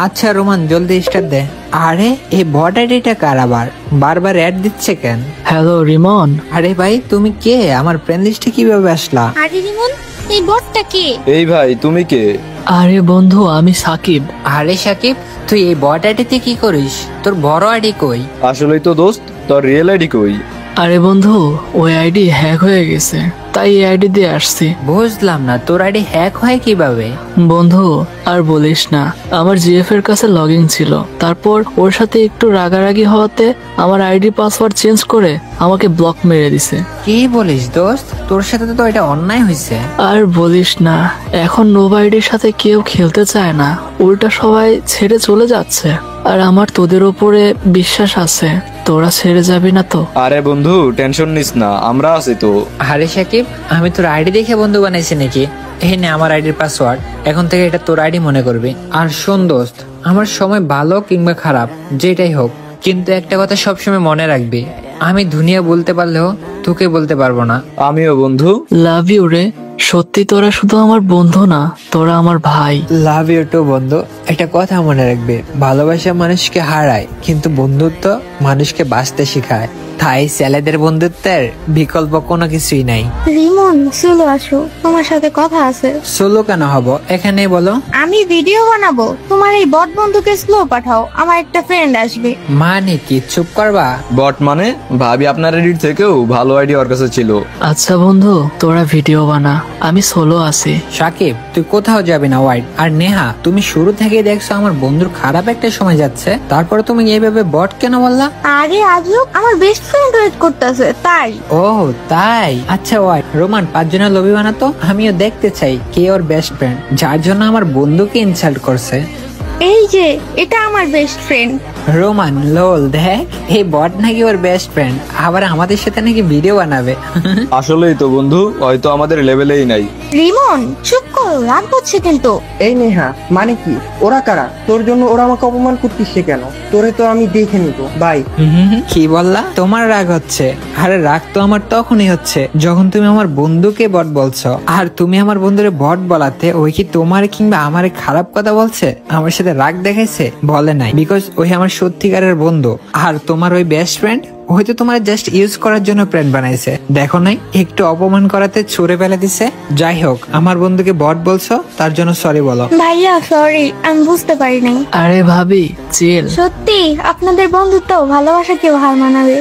আচ্ছা রোমান জলদি স্টার্ট দে। আরে এই বট আইডিটা কার আবার বারবার অ্যাড দিচ্ছে কেন? হ্যালো রিমন। আরে ভাই তুমি কে? আমার ফ্রেন্ড লিস্টে কিভাবে আসলা? আরে রিমন, এই বটটা কে? এই ভাই তুমি কে? আরে বন্ধু আমি সাকিব। আরে সাকিব, তুই এই বট আইডিতে কি করিস? তোর বড় আইডি কই? আসলেই তো দোস্ত, তোর রিয়েল আইডি কই? আরে বন্ধু ওই আইডি হ্যাক হয়ে গেছে, তাই এই আইডি দিয়ে আসছি। বুঝলাম না, তোর আইডি হ্যাক হয় কিভাবে? বন্ধু আর বলিস না, আমার জিএফ এর কাছে লগ ইন ছিল, তারপর ওর সাথে একটু রাগারাগি হওয়াতে আমার আইডি পাসওয়ার্ড চেঞ্জ করে আমাকে ব্লক মেরে দিছে। কি বলিস দোস্ত? তোর সাথে তো এটা অন্যায় হয়েছে। আর বলিস না, এখন নোভা আইডির সাথে কেউ খেলতে চায় না, উল্টা সবাই ছেড়ে চলে যাচ্ছে। আর আমার তোদের উপরে বিশ্বাস আছে, তোরা ছেড়ে যাবি না তো? আরে বন্ধু টেনশন নিস না, আমরা আছি তো। আরে সাকিব, আমি তোর আইডি দেখে বন্ধু বানাইছি নাকি? এই নে আমার আইডির পাসওয়ার্ড, এখন থেকে এটা তোর আইডি মনে করবি। আর শোন দোস্ত, আমার সময় ভালো কিংবা খারাপ যেটাই হোক, কিন্তু একটা কথা সবসময় মনে রাখবি, আমি দুনিয়া বলতে পারলেও তোকে বলতে পারবো না। আমিও বন্ধু। লাভ ইউ রে। সত্যি তোরা শুধু আমার বন্ধু না, তোরা আমার ভাই। লাভ ইউ টু বন্ধু। একটা কথা মনে রাখবে, ভালোবাসা মানুষকে হারায় কিন্তু বন্ধুত্ব মানুষকে বাঁচতে শেখায়। তাই ছেলেদের বন্ধুত্বের বিকল্প কোনো কিছুই নাই। রিমন চলো আসো, তোমার সাথে কথা আছে। সোলো কেন হব, এখানে বলো। আমি ভিডিও বানাবো, তোমার এই বট বন্ধুকে স্লো পাঠাও, আমার একটা ফ্রেন্ড আসবে। মানে কি চুপ করবা? বট মানে ভাবি আপনার আইডি থেকেও ভালো আইডি ওর কাছে ছিল। আচ্ছা বন্ধু তোরা ভিডিও বানা, আমি সোলো আছি। সাকিব তুই কোথাও যাবি না ওয়াইড। আর নেহা, তুমি শুরু থেকেই দেখছো আমার বন্ধুর খারাপ একটা সময় যাচ্ছে, তারপরে তুমি এইভাবে বট কেন বললা? আরে আজব, আমার বেস্ট ফ্রেন্ড ওয়েট করতেছে তাই। ও তাই, আচ্ছা ওয়াইড। রোমান 5 জনের লবি বানাতো, আমিও দেখতে চাই কে ওর বেস্ট ফ্রেন্ড যার জন্য আমার বন্ধুকে ইনসাল্ট করছে। এই যে এটা আমার বেস্ট ফ্রেন্ড। রোমান লোল দেখ, এই বট নাকি ওর বেস্ট ফ্রেন্ড, আবার আমাদের সাথে নাকি ভিডিও বানাবে। আসলেই তো বন্ধু, হয়তো আমাদের লেভেলেই নাই। রিমন চুপ করো, রাগ হচ্ছে কিন্তু। এই নেহা, মানে কি? ওরা কারা? তোর জন্য ওরা আমাকে অপমান করতেছে কেন? তোরে তো আমি দেখে নিব। বাই। কি বললা? তোমার রাগ হচ্ছে? আরে রাগ তো আমার তখনই হচ্ছে যখন তুমি আমার বন্ধুকে বট বলছো। আর তুমি আমার বন্ধুরে বট বলাতে ওই কি তোমার কিংবা আমারে খারাপ কথা বলছে? আমার সাথে রাগ দেখাইছে? বলে নাই, বিকজ ওই আমার সত্যিকারের বন্ধু। আর তোমার ওই বেস্ট ফ্রেন্ড হয়তো তোমার জাস্ট ইউজ করার জন্য ফ্রেন্ড বানাইছে। দেখো নাই, একটু অপমান করাতে ছুড়ে ফেলে দিছে। যাই হোক, আমার বন্ধুকে বট বলছো, তার জন্য সরি বলো। ভাইয়া সরি, আমি বুঝতে পারি নাই। আরে ভাবি চিল। সত্যি আপনাদের বন্ধুত্ব ভালোবাসা কেউ হার মানাবে।